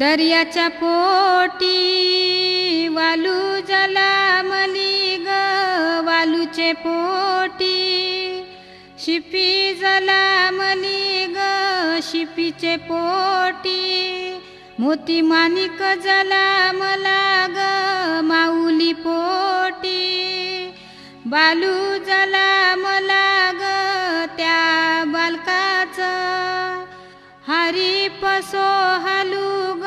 दर्याच्या पोटी वालू जलामली ग, वालूचे पोटी शिपी जलामली ग, शिपीचे पोटी मोती माणिक जलामला ग, माऊली पोटी बालू जलामला ग, त्या बालकाचं हरी पसो हालू ग,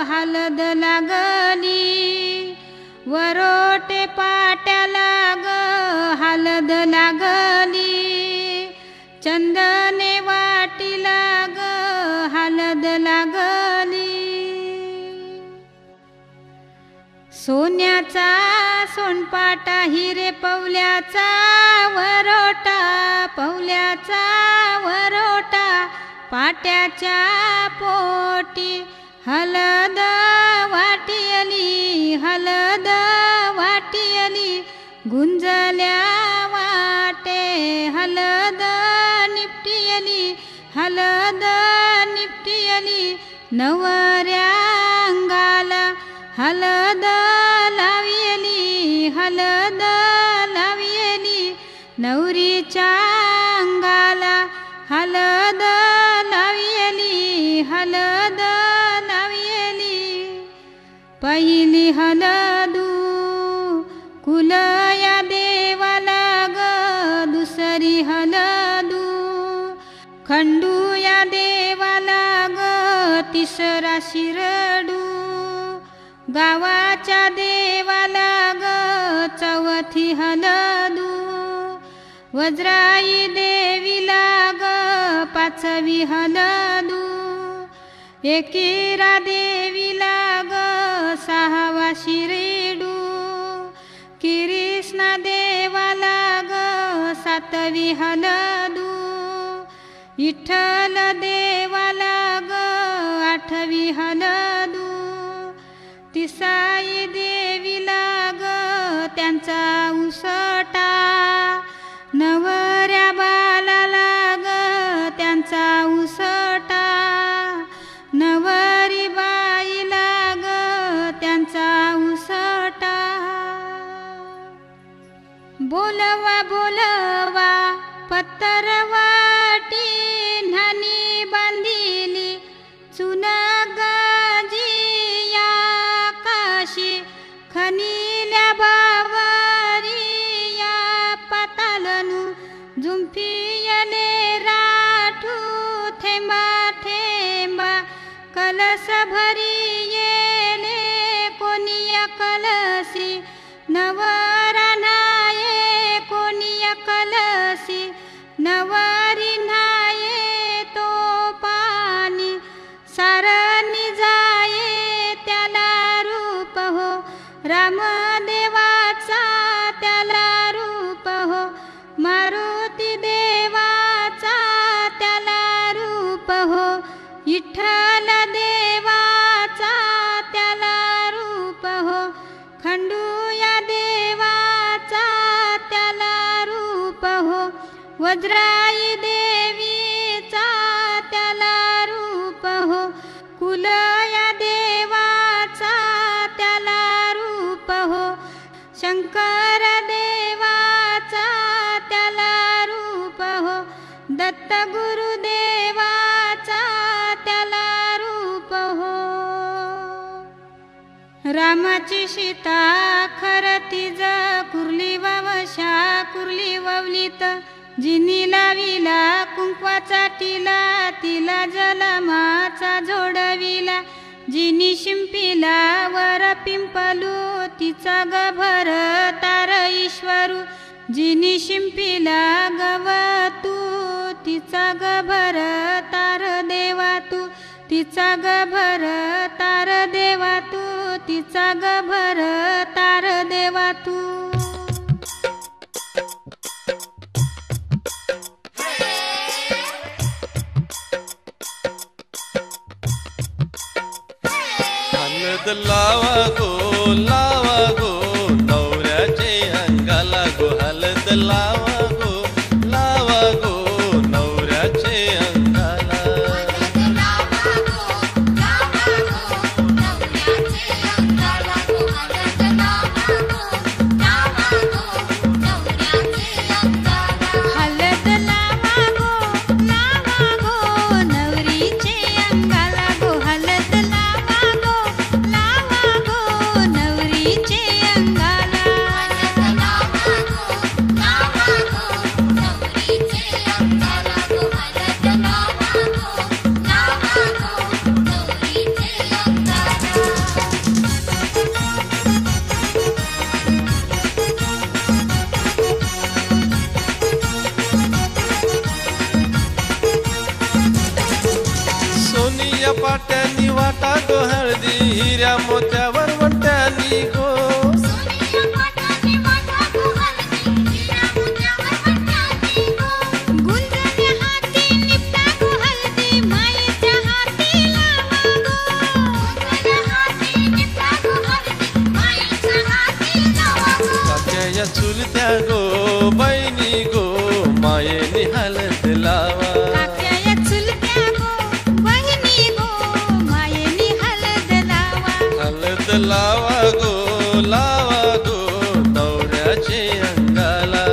हालद लागली वरोटे पाट्याला ग, हालद लागली चंदने वाटीला ग, हालद लागली सोन्याचा सोनपाटा हिरे पवल्याचा वरोटा, पवल्याचा वरोटा पाट्याच्या पोटी हलद वाटियली, हलद वाटियली गुंजल्या वाटे, हलद निपटियली, हलद निपटियली नवऱ्या अंगाला हलद लावियली, हलद लावियली नवरीच्या अंगाला हलद लावियली, हलद लावियली पहिली हलदू कुलया देवाला ग, दुसरी हलदू खंडू या देवाला ग, तिसरा शिरडू गावाच्या देवाला ग, चौथी हलदू वज्राई देवीला ग, पाचवी हलदू एकीरा देवीला ग, सहावा शिरेडू कृष्णा देवाला ग, सातवी हलदू विठ्ठल देवाला ग, आठवी हलदू तिसाई देवीला ग, त्यांचा उसटा नवऱ्या बालाला ग, त्यांचा उसटा नवरी बाईला ग, त्यांचा उसटा बोलवा बोलवा पत्तरवाटी न्हाणी बांधिली चुन गाजी या काशी खनिल्या बावरी या पातालनु जुंफियले राठू थेंबा थेंबा कलस भरी येले कोणिया कलसी नवरा नाये कोणिया कलसी नवारी नाये तो पाणी सारणी जाये त्याला रूप हो रामदेवाचा त्याला रूप हो मारुती देवाचा त्याला रूप हो विठ्ठल देवाचा त्याला रूप हो खंडू या देवाचा त्याला रूप हो वज्राई देवीचा त्याला रूप हो कुलया देवाचा त्याला रूप हो शंकर देवाचा त्याला रूप हो दत्त गुरुदेवाचा त्याला रूप हो रामाची सीता खरतीज कुर्ली ववशा कुर्ली ववलीत जिनी लाविला कुंकवाचा टिला तिला जलमाचा जोडविला जिनी शिंपीला वर पिंपलू तिचा गभर तार ईश्वरू जिनी शिंपीला गवतू तिचा गभर तार देवा तू तिचा गभर तार देवा तू तिचा गभर तार देवा तू लावा गो नवऱ्याचे अंगाला गो हलद लावा गो नवऱ्याचे अंगाला सोन्या पाट्यानी वाटा गो हळदी हिऱ्या मोत्यावर वंट्यानी गो चुलत्या गो बहिणी गो मायेनी हलद लावा हलद लावा गो नवऱ्याचे अंगाला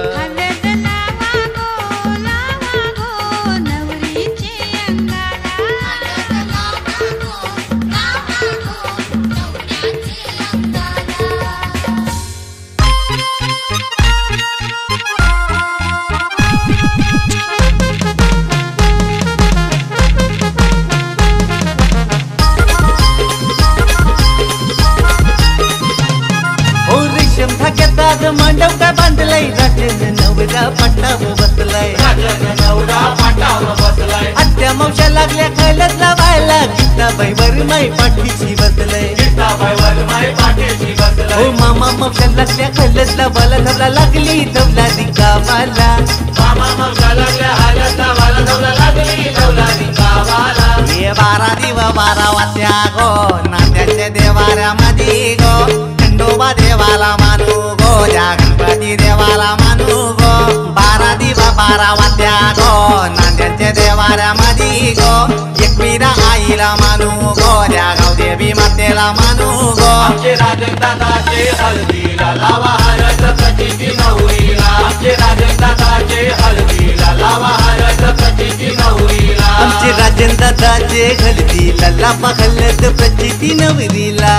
मांडव काय बांधलाय राजाने नवरा पाटावर बसलाय आत्या मावश्या लागल्या खायलाच लावायला गीताबाई वरमाई पाठीची बसलाय हो मामा मावश्या लागल्या खायलाच लावायला धवला लागली धवला रिकामाला ये 12 दिवा 12 वात्या गो नात्याच्या देवाऱ्यामध्ये गो खंडोबा देवाला मानू गो या गणपती देवाला मानू गो 12 दिवा 12 वात्या गो नांद्याच्या देवाऱ्यामध्ये गो एकवीरा आईला मानू गो या गावदेवी मातेला मानू गो आमचे राजदादाचे हळदीला लावा हळद प्रचिती नवरीला आमचे राजदादाचे हळदीला लावा हळद प्रचिती नवरीला आमचे राजदादाचे हळदीला लावा हळद प्रचिती नवरीला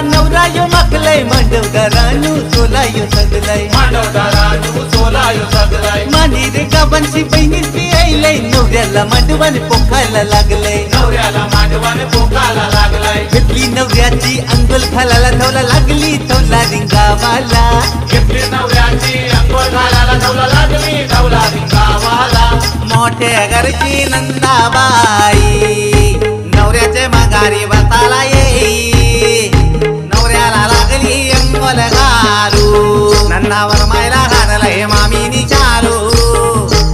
नवरा यो मागलाय मांडवदारानू सोलायो सगलाय मानी रे गावांची बहिणीची आईलाय नवऱ्याला मांडवाने पोखायला लागलाय घेतली नवऱ्याची अंगोल घालायला धवला लागली धवला रिंगावाला मोठ्या घरची नंदाबाई नवऱ्याचे माघारी बसाला येई नवऱ्याला लागली अंगोल घालू नंदावर मायला घाललाय मामीनी चालू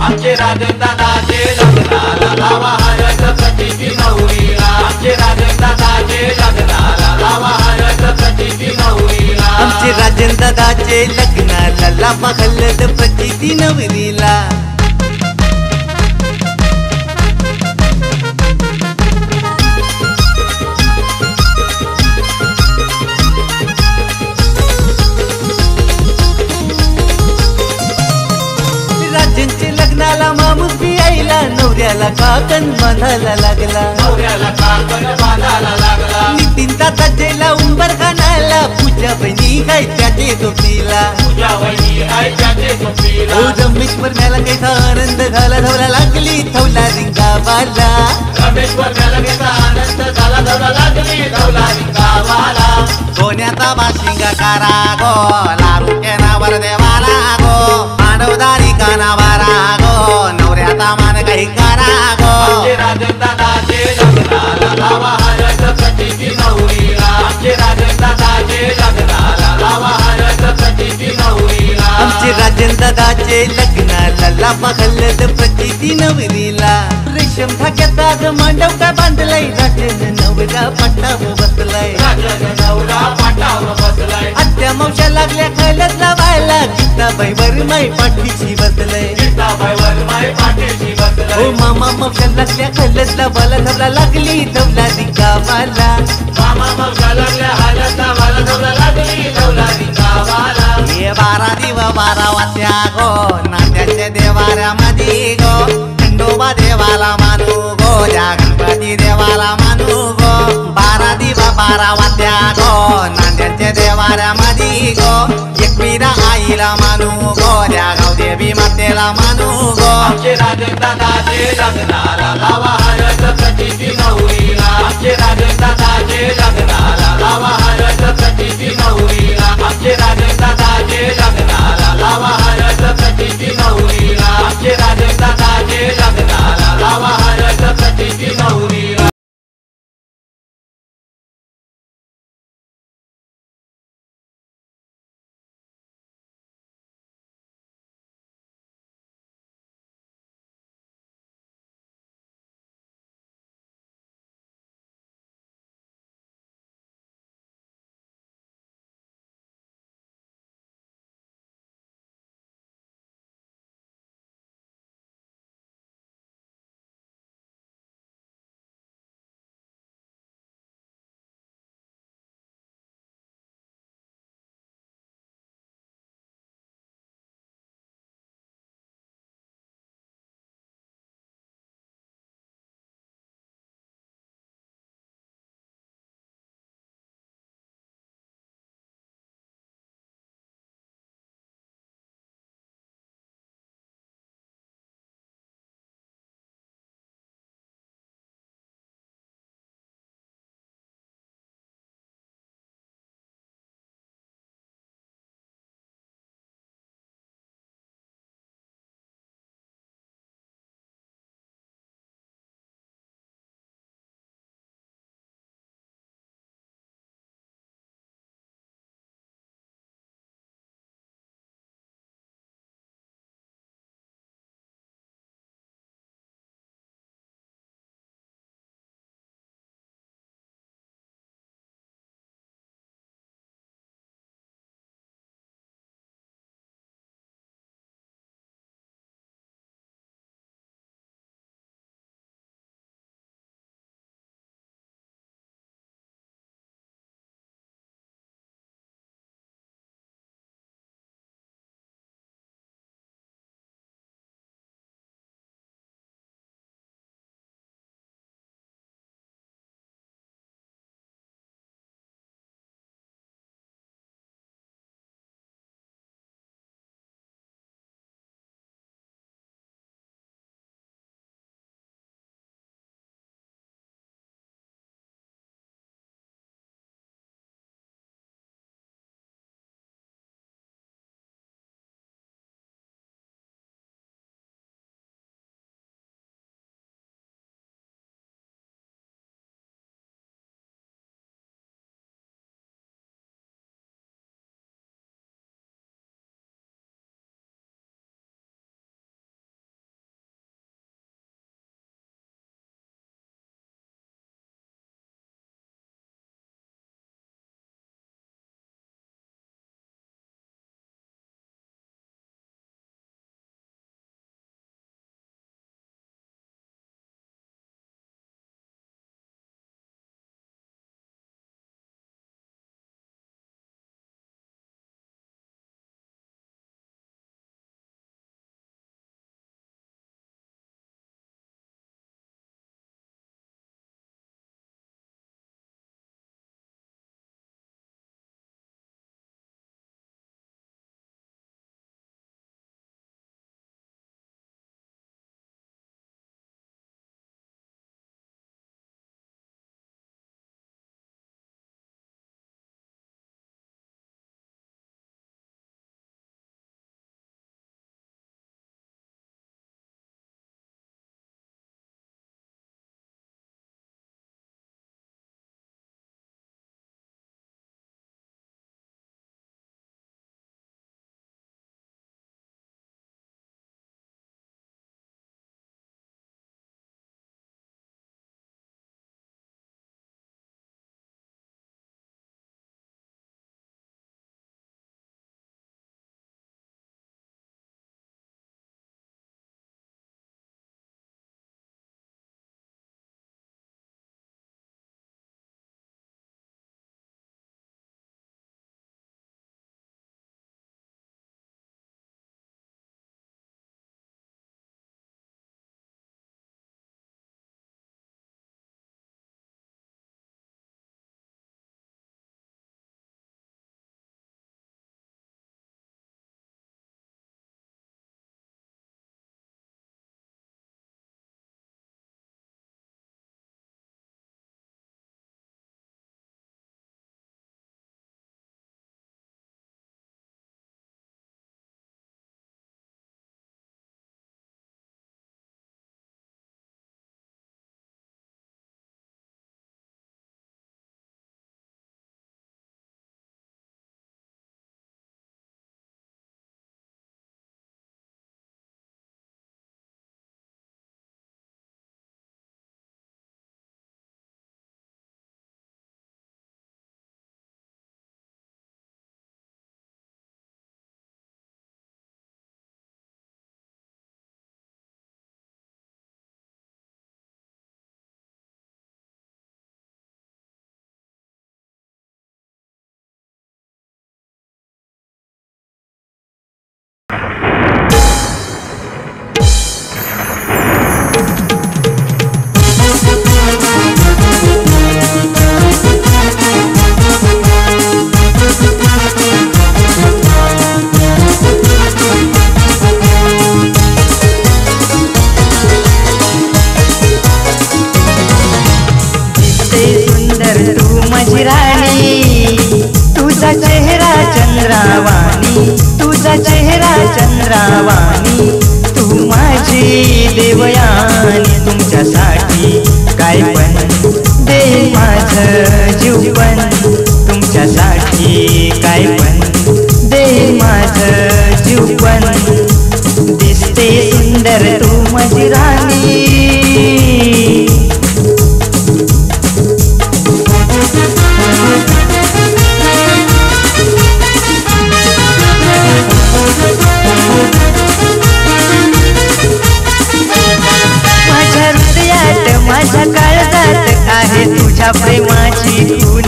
आमचे राजदादाचे लग्नाला लावा हळद प्रचिती नवरीला आमचे राजदादाचे लग्नाला लावा हळद प्रचिती नवरीला आमचे राजदादाचे लग्नाला लावा हळद प्रचिती नवरीला लग्नाला मामूस बी आईला नवऱ्याला काकण बांधायला लागला नितीन दादाचे उंबर खानाला पूजा बहिणी काय त्याचे झोपीला हो रमेश्वर मेला काहीचा आनंद झाला धवला लागली धवला रिंगावाला सोन्याचा बाशिंगा कारा गो लारू केनावर देवाला गो मानवदारी कानावारा गो नवऱ्याचा मान काही करा गो राजदादाचे लग्नाला लावा हळद प्रचिती नवरीला आमचे राजदादाचे लग्नाला लावा हळद प्रचिती नवरीला आमचे राजदादाचे लग्नाला लावा हळद प्रचिती नवरीला रेशम धाग्यात मांडव काय बांधलाय राजाने नवरा पाटावर बसलाय आत्या मावश्या लागल्या खायलाच लावायला गीताबाई वरमाई पाठीची बसलाय हो मामा मावश्या लागल्या खायलाच लावायला धवला लागली धवला रिकामाला ये 12 दिवा 12 वात्या गो नात्याच्या देवाऱ्यामध्ये गो खंडोबा देवाला मानू गो या गणपती देवाला मानू गो 12 दिवा 12 वात्या गो नांद्याच्या देवाऱ्यामध्ये गो एकवीरा आईला मानू गो या गावदेवी मातेला मानू गो आमचे राजदादाचे लग्नाला लावा हळद प्रचिती नवरीला माझ्या काळजात आहे तुझ्या प्रेमाची खून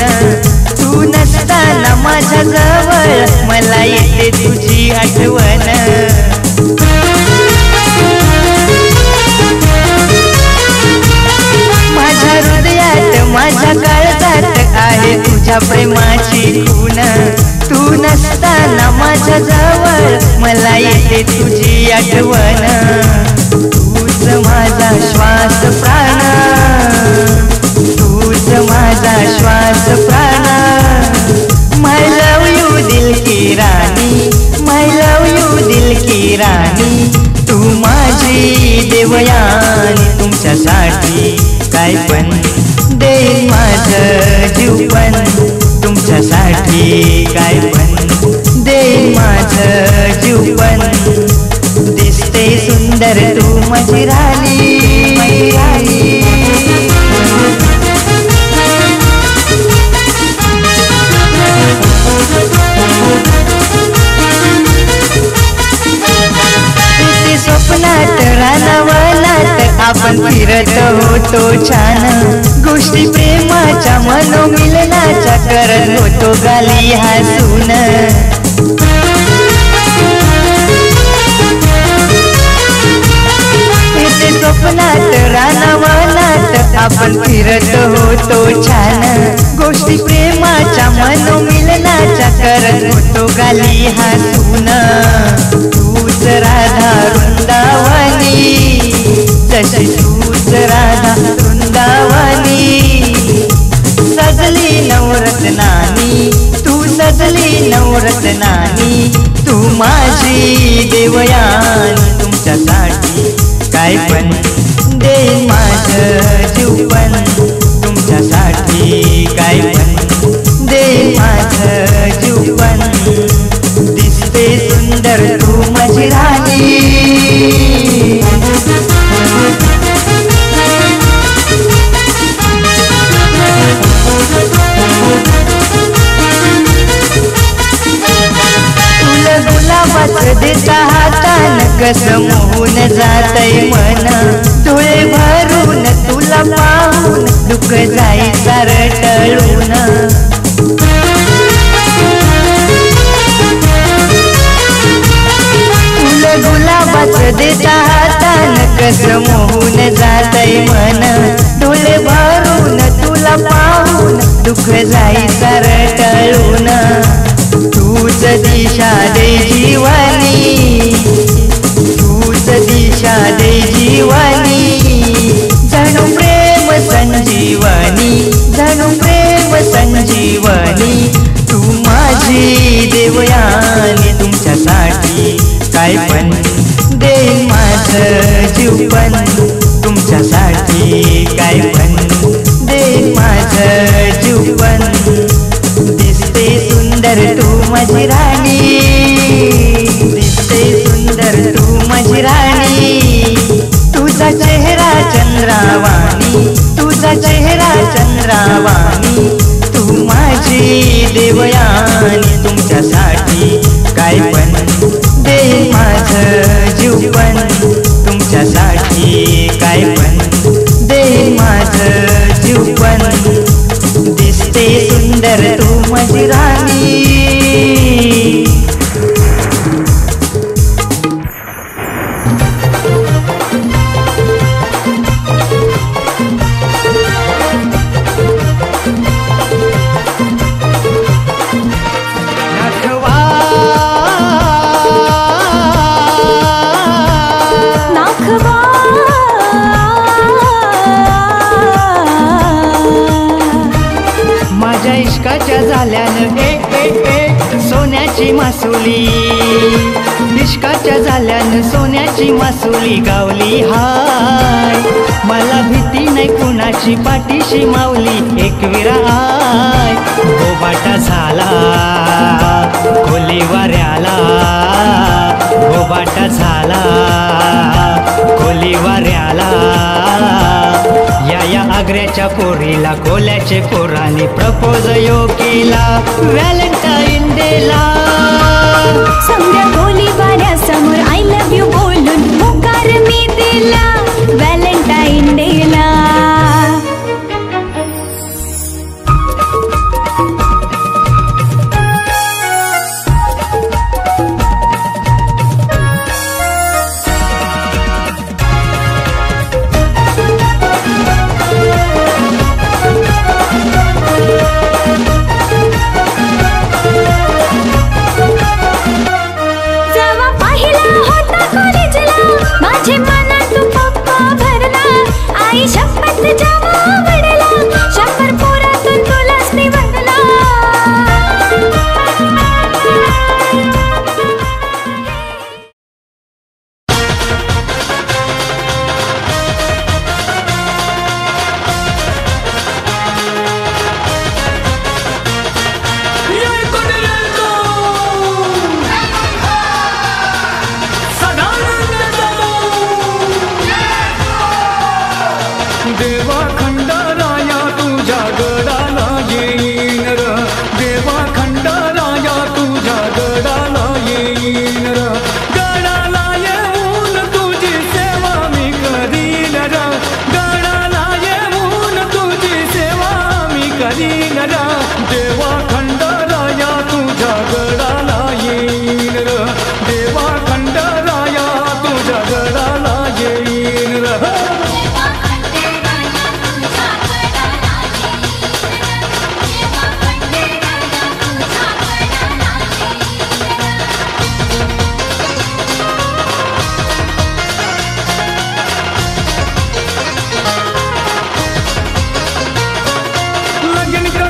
तू नसताना माझ्या जवळ मला येते तुझी आठवण माझ्या हृदयात माझ्या काळजात आहे तुझ्या प्रेमाची खून तू नसताना माझ्या जवळ मला येते तुझी आठवण तूच माझा श्वास प्राण तूच माझा श्वास प्राण माय लव यू दिल की राणी माय लव यू दिल की राणी तू माझी देवयानी तुमच्यासाठी काय पण देईन माझं जीव पण तुमच्यासाठी काय पण देईन माझं जीव पण दिसते सुंदर तू माझी राणी माझी राणी स्वप्नात रानावनात आपण फिरत होतो छान गोष्टी प्रेमाच्या मनोमिलनाच्या करत होतो गाली हसून स्वप्नात रानावनात आपण फिरत होतो छान गोष्टी प्रेमाच्या मनोमिलनाच्या करत होतो गाली हसून तूच राधा वृंदावनी जशी तूच राधा वृंदावनी सजली नवरत्नानी तू सजली नवरत्नानी तू माझी देवयानी तुमच्यासाठी काय पण देईन माझं जीव पण तुमच्यासाठी काय पण देईन माझं जीव पण दिसते सुंदर तू माझी राणी तुला गुलाबाचं देता हातान कसं मोहून जातय मन डोळे भरून तुला पाहून दुःख जाई सारं टळून तुला गुलाबाचं देता हातान कसं मोहून जातय मन डोळे भरून तुला पाहून दुःख जाई सारं टळून तूच दिशा दे जीवानी तूच दिशा दे जीवानी जणू प्रेम संजीवनी जणू प्रेम संजीवनी तू माझी देवयानी तुमच्यासाठी काय पण देईन माझं जीव पण तुमच्यासाठी काय पण देईन माझं जीव पण दिसते सुंदर तू माझी राणी दिसते सुंदर तू माझी राणी तुझा चेहरा चंद्रावाणी तुझा चेहरा चंद्रावाणी तू माझी देवयानी तुमच्यासाठी काय पण देईन माझं जीव पण तुमच्यासाठी काय पण देईन माझं जीव पण दिसते सुंदर तू माझी राणी इश्काच्या झाल्यानं सोन्याची मासुली इश्काच्या झाल्यानं सोन्याची मासुली गावली हाय मला भीती नाही कुणाची पाठीशी माऊली एक विरा आय गोबाटा झाला खोली वाऱ्याला गोबाटा झाला खोली वाऱ्याला या आग्र्याच्या पोरीला कोल्याचे पोराने प्रपोज यो केला व्हॅलेंटाईन डेला समजा खोली वाऱ्यासमोर आय लव्ह यू बोलून होकार मी दिला व्हॅलेंटाईन डेला आई शपथ जावा वडला, शंभर पोरातून तुलाच निवडला. देवा खंडाराया तुझ्या गडाला येईन र, देवा खंडाराया तुझ्या गडाला येईन र, गडाला येऊन तुझी सेवा मी करीन र, गडाला येऊन तुझी सेवा मी करीन र, देवा खंडाराया तुझ्या गडाला येईन र, देवा खंडाराया तुझ्या गडाला येईन र. लगन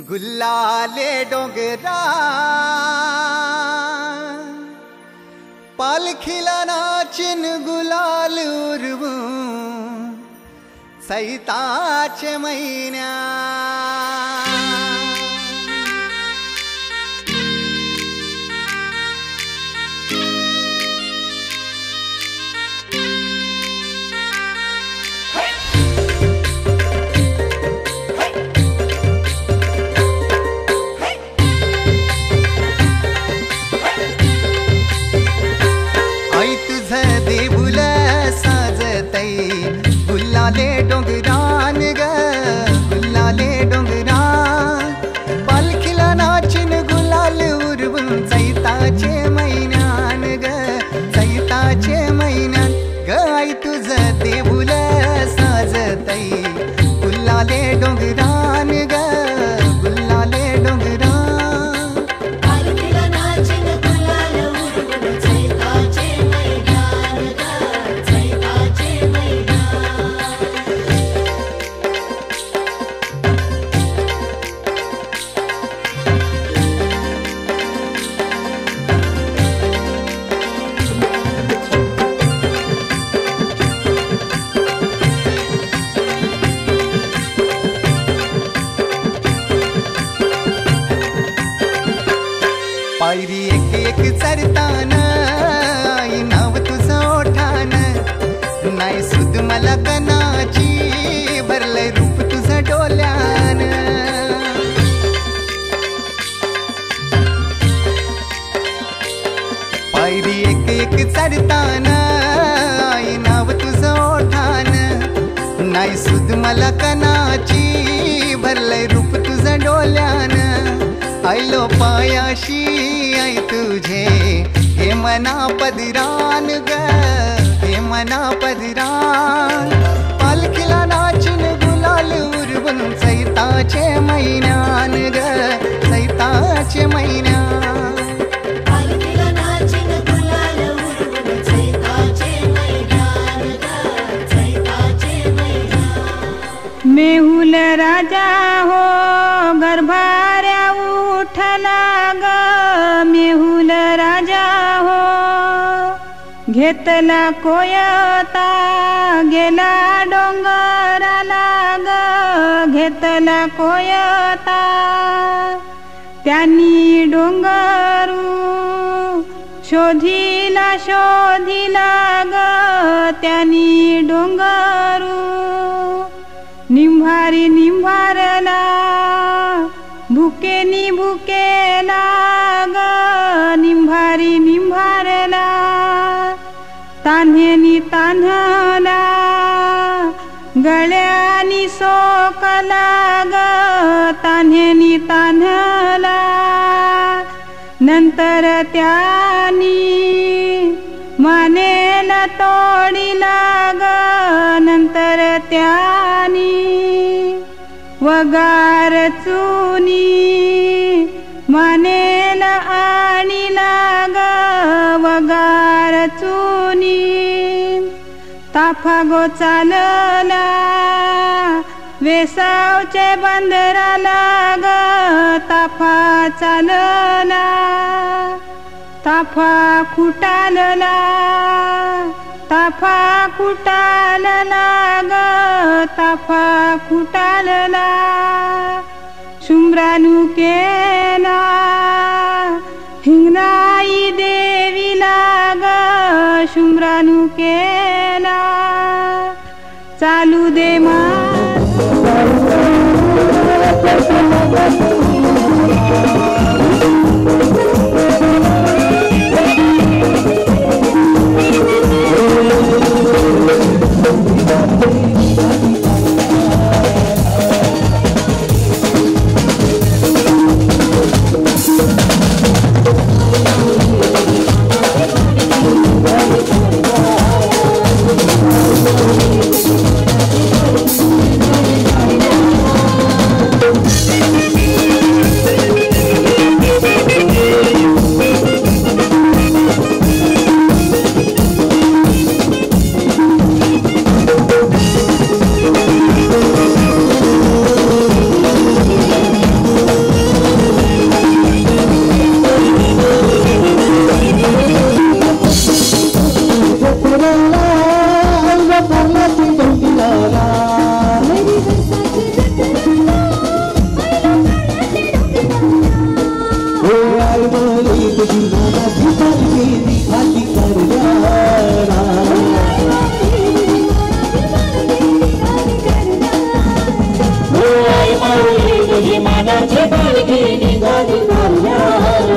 गुल्लाले डोंगरा पालखीला नाचिन गुलाल उरवू सैताचे महिन्या गुल्लाले डोंगरान ग गुल्लाले डोंगरान पालखीला नाचिन गुलाल उरवून चैताचे महिन्यान ग चैताचे महिन्यान ग आई तुझं देऊळ साजतई गुल्लाले डोंगरान ग गुल्लाले डोंगरान पालखीला नाचिन गुलाल उरवून चैताचे महिन्यान ग चैताचे महिन्यान पायरी एक एक चरताना आई नाव तुझं ओठान नाही सुद मला कनाची भरलंय रूप तुझं डोल्यान पायरी एक एक चरताना आई नाव तुझं ओठान नाही सुद मला कनाची भरलंय रूप तुझं डोल्यान आयलो पायाशी आई तुझे हे मना पदरान ग हे मना पदरान पालखीला नाचिन गुलाल उरवून चैताचे महिन्यान ग चैताचे महिन्यान पालखीला नाचिन गुलाल उरवून चैताचे महिन्यान ग चैताचे महिन्यान मेहुल राजा हो गर्भाऱ्या उठला ग मेहुल राजा हो घेतला कोयता गेला डोंगराला ग घेतला कोयता त्यांनी डोंगरू शोधिला शोधिला ग त्यांनी डोंगरू निंभारी निंभारला भुकेनी भुकेला ग निंभारी निंभारला तान्हेनी तान्हला गळ्यानी सोकला ग तान्हेनी तान्हला नंतर त्यानी मानेला तोडिला ग नंतर त्यानी वगार चुनी मानेला आणिला ग वगार चुनी ताफा गो चालला वेसावचे बंदराला ग ताफा चालला ताफा खुटालला ताफा खुटालला ग ताफा खुटालला शुंभ्रानू केला हिंगणाई देवीला ग शुंभ्रानू केला चालू दे मा माऊली तुझी मानाची पालखी निघाली करण्याला आई माऊली तुझी मानाची पालखी निघाली करण्याला